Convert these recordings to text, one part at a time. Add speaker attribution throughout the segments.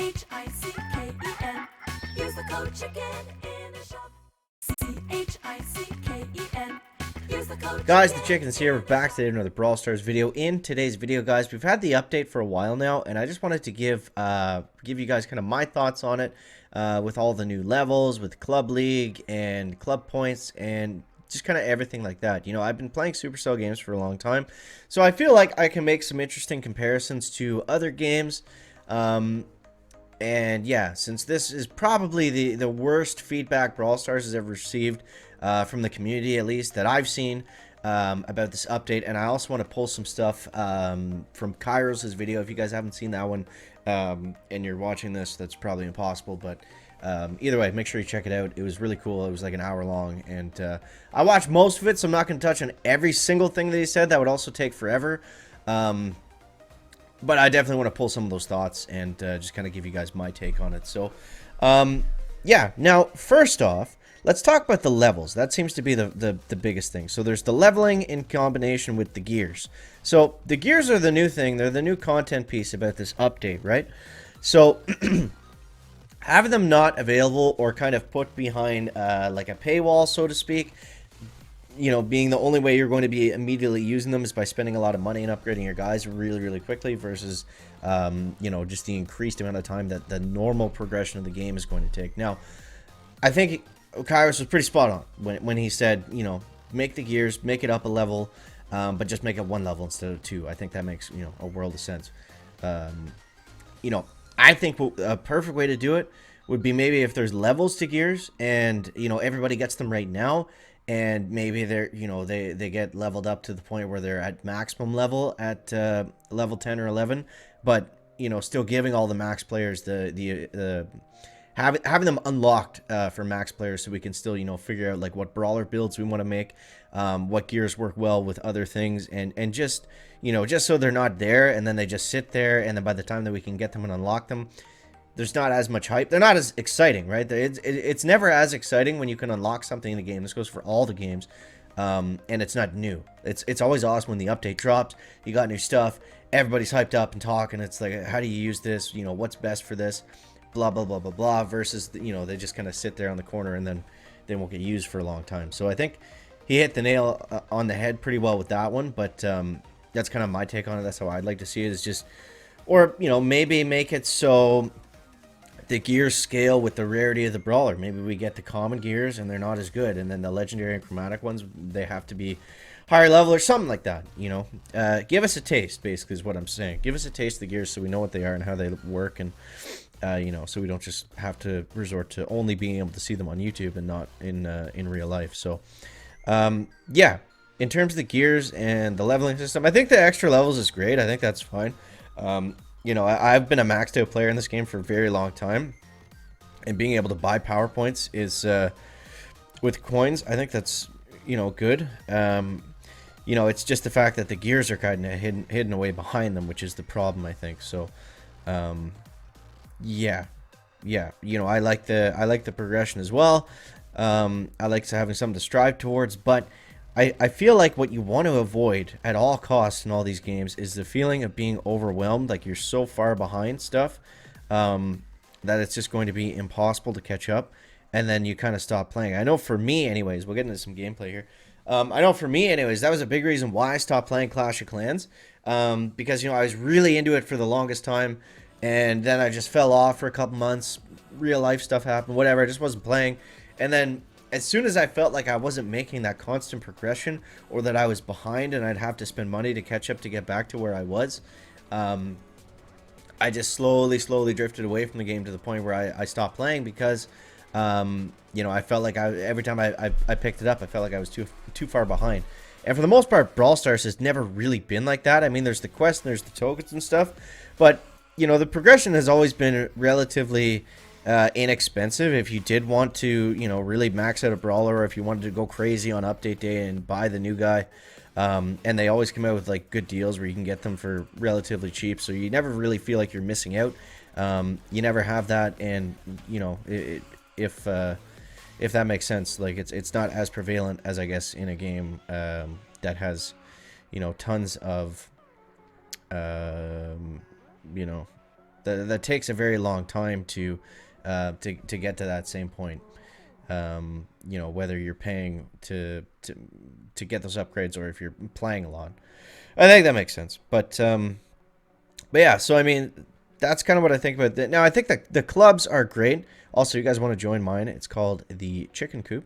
Speaker 1: CHICKEN. Use the code CHICKEN in the shop. CHICKEN. Use the code
Speaker 2: Guys, the Chickens here. We're back today with another Brawl Stars video. In today's video, guys, we've had the update for a while now, and I just wanted to give you guys kind of my thoughts on it, with all the new levels, with Club League and Club Points, and just kind of everything like that. You know, I've been playing Supercell games for a long time, so I feel like I can make some interesting comparisons to other games. And yeah, since this is probably the worst feedback Brawl Stars has ever received, from the community at least that I've seen, about this update, and I also want to pull some stuff from Kairos' video. If you guys haven't seen that one, and you're watching this, that's probably impossible, but either way, make sure you check it out. It was really cool. It was like an hour long, and I watched most of it, so I'm not going to touch on every single thing that he said. That would also take forever. But I definitely want to pull some of those thoughts and just kind of give you guys my take on it. So, yeah. Now, first off, let's talk about the levels. That seems to be the biggest thing. So there's the leveling in combination with the gears. So the gears are the new thing. They're the new content piece about this update, right? So having them not available or kind of put behind like a paywall, so to speak, you know, being the only way you're going to be immediately using them is by spending a lot of money and upgrading your guys really, really quickly versus, you know, just the increased amount of time that the normal progression of the game is going to take. Now, I think Kairos was pretty spot on when he said, you know, make the gears, make it up a level, but just make it one level instead of two. I think that makes, you know, a world of sense. You know, I think a perfect way to do it would be maybe if there's levels to gears and, you know, everybody gets them right now. And maybe they're, you know, they get leveled up to the point where they're at maximum level at level 10 or 11, but, you know, still giving all the max players having them unlocked for max players, so we can still, you know, figure out like what brawler builds we want to make, what gears work well with other things, and just, you know, just so they're not there and then they just sit there, and then by the time that we can get them and unlock them, there's not as much hype. They're not as exciting, right? It's never as exciting when you can unlock something in a game. This goes for all the games, and it's not new. It's always awesome when the update drops. You got new stuff. Everybody's hyped up and talking. It's like, how do you use this? You know, what's best for this? Blah, blah, blah, blah, blah. Versus, you know, they just kind of sit there on the corner and then they won't get used for a long time. So I think he hit the nail on the head pretty well with that one. But that's kind of my take on it. That's how I'd like to see it. Is just, or, you know, maybe make it so the gears scale with the rarity of the brawler. Maybe we get the common gears and they're not as good, and then the legendary and chromatic ones, they have to be higher level or something like that. You know, give us a taste, basically, is what I'm saying. Give us a taste of the gears so we know what they are and how they work, and you know, so we don't just have to resort to only being able to see them on YouTube and not in real life. So yeah, in terms of the gears and the leveling system, I think the extra levels is great. I think that's fine. You know, I've been a maxed out player in this game for a very long time, and being able to buy power points is, with coins, I think that's, you know, good. You know, it's just the fact that the gears are kind of hidden away behind them, which is the problem, I think. So, yeah, you know, I like the progression as well. I like having something to strive towards, but I feel like what you want to avoid at all costs in all these games is the feeling of being overwhelmed, like you're so far behind stuff that it's just going to be impossible to catch up, and then you kind of stop playing. I know for me anyways, we'll get into some gameplay here. I know for me anyways, that was a big reason why I stopped playing Clash of Clans, because, you know, I was really into it for the longest time, and then I just fell off for a couple months. Real life stuff happened, whatever, I just wasn't playing, and then as soon as I felt like I wasn't making that constant progression, or that I was behind and I'd have to spend money to catch up to get back to where I was, I just slowly drifted away from the game to the point where I stopped playing because, you know, I felt like every time I picked it up, I felt like I was too far behind. And for the most part, Brawl Stars has never really been like that. I mean, there's the quests and there's the tokens and stuff, but, you know, the progression has always been relatively inexpensive. If you did want to, you know, really max out a brawler, or if you wanted to go crazy on update day and buy the new guy, and they always come out with like good deals where you can get them for relatively cheap, so you never really feel like you're missing out. You never have that, and, you know, if that makes sense, like it's not as prevalent as, I guess, in a game that has, you know, tons of you know, that takes a very long time to get to that same point. You know, whether you're paying to get those upgrades or if you're playing a lot. I think that makes sense. But yeah, so I mean, that's kind of what I think about that. Now, I think that the clubs are great. Also, you guys want to join mine? It's called the Chicken Coop.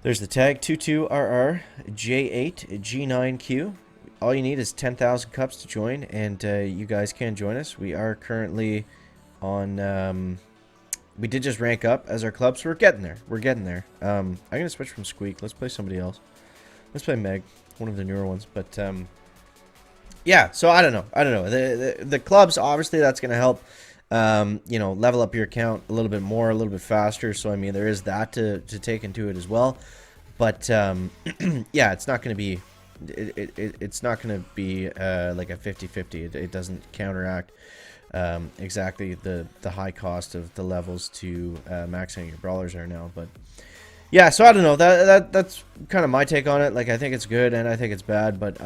Speaker 2: There's the tag 22RR J8 G9Q. All you need is 10,000 cups to join, and you guys can join us. We are currently on. We did just rank up as our clubs. So we're getting there. We're getting there. I'm gonna switch from Squeak. Let's play somebody else. Let's play Meg, one of the newer ones. But yeah. So I don't know. The clubs, obviously, that's gonna help. You know, level up your account a little bit more, a little bit faster. So I mean, there is that to take into it as well. But yeah, it's not going to be it's not going to be like a 50-50. It doesn't counteract exactly the high cost of the levels to maxing your brawlers are now. But yeah, so I don't know. That's kind of my take on it. Like, I think it's good and I think it's bad, but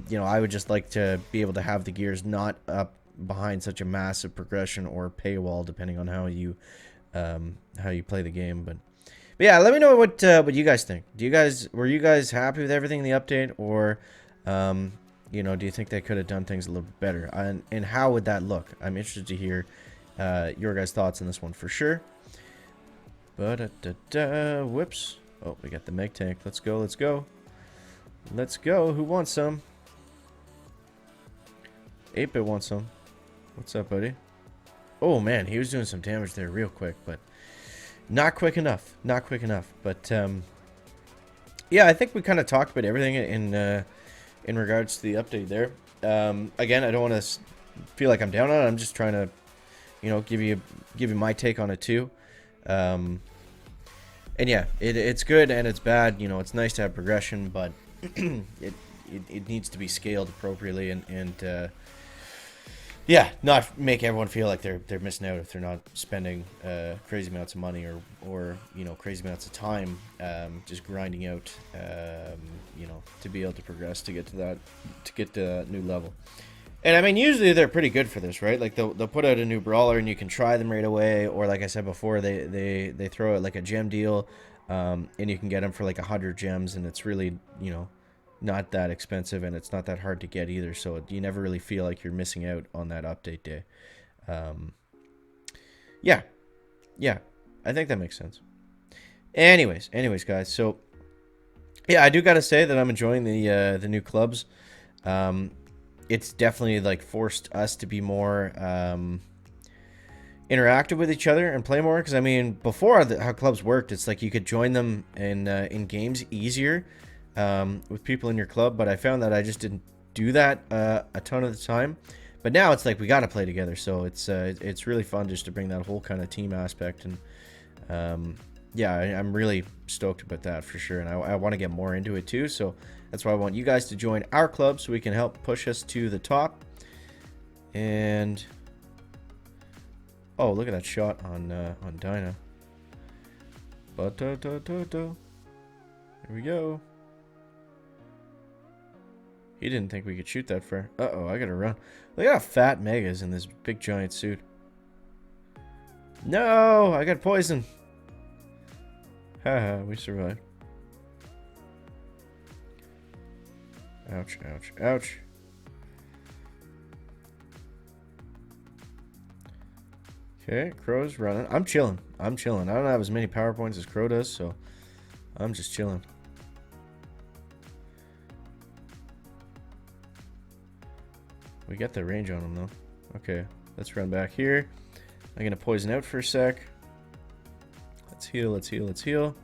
Speaker 2: you know, I would just like to be able to have the gears not up behind such a massive progression or paywall, depending on how you play the game. But yeah, let me know what you guys think. Were you guys happy with everything in the update, or you know, do you think they could have done things a little bit better? And how would that look? I'm interested to hear your guys' thoughts on this one for sure. But whoops! Oh, we got the Meg tank. Let's go! Let's go! Let's go! Who wants some? 8-bit wants some. What's up, buddy? Oh man, he was doing some damage there real quick, but not quick enough. Not quick enough. But yeah, I think we kind of talked about everything in regards to the update there. Again, I don't want to feel like I'm down on it. I'm just trying to, you know, give you my take on it too. And yeah, it's good and it's bad. You know, it's nice to have progression, but it needs to be scaled appropriately and yeah, not make everyone feel like they're missing out if they're not spending crazy amounts of money or you know, crazy amounts of time just grinding out you know, to be able to progress to get to that new level. And I mean, usually they're pretty good for this, right? Like they'll put out a new brawler and you can try them right away, or like I said before, they throw out like a gem deal and you can get them for like 100 gems, and it's really, you know, not that expensive, and it's not that hard to get either, so you never really feel like you're missing out on that update day. Yeah, I think that makes sense. Anyways, guys, so yeah, I do gotta say that I'm enjoying the new clubs. It's definitely like forced us to be more interactive with each other and play more, because I mean, before how clubs worked, it's like you could join them in games easier with people in your club, but I found that I just didn't do that a ton of the time. But now it's like we got to play together, so it's really fun just to bring that whole kind of team aspect. And yeah, I'm really stoked about that for sure, and I want to get more into it too, so that's why I want you guys to join our club so we can help push us to the top. And oh, look at that shot on Dinah. But here we go. He didn't think we could shoot that far. Uh-oh, I gotta run. Look at how fat Meg is in this big giant suit. No, I got poisoned. Haha, we survived. Ouch, ouch, ouch. Okay, Crow's running. I'm chilling. I don't have as many power points as Crow does, so I'm just chilling. We got the range on him, though. Okay, let's run back here. I'm going to poison out for a sec. Let's heal, let's heal, let's heal.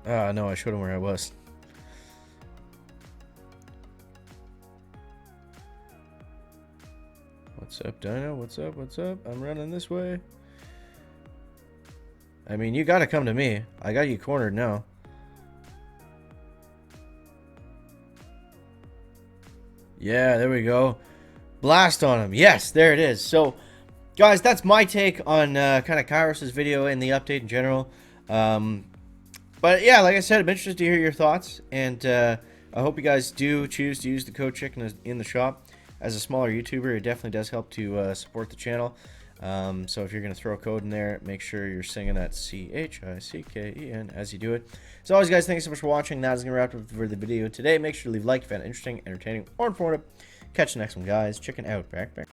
Speaker 2: Ah, no, I showed him where I was. What's up, Dino? What's up, what's up? I'm running this way. I mean, you got to come to me. I got you cornered now. Yeah, there we go. Blast on him. Yes, there it is. So, guys, that's my take on kind of Kairos' video and the update in general. But yeah, like I said, I'm interested to hear your thoughts, and I hope you guys do choose to use the code chicken in the shop. as a smaller YouTuber, it definitely does help to support the channel. So if you're going to throw a code in there, make sure you're singing that CHICKEN as you do it. As always, guys, thanks so much for watching. That is going to wrap up for the video today. Make sure to leave a like if you found it interesting, entertaining, or informative. Catch the next one, guys. Chicken out. Back.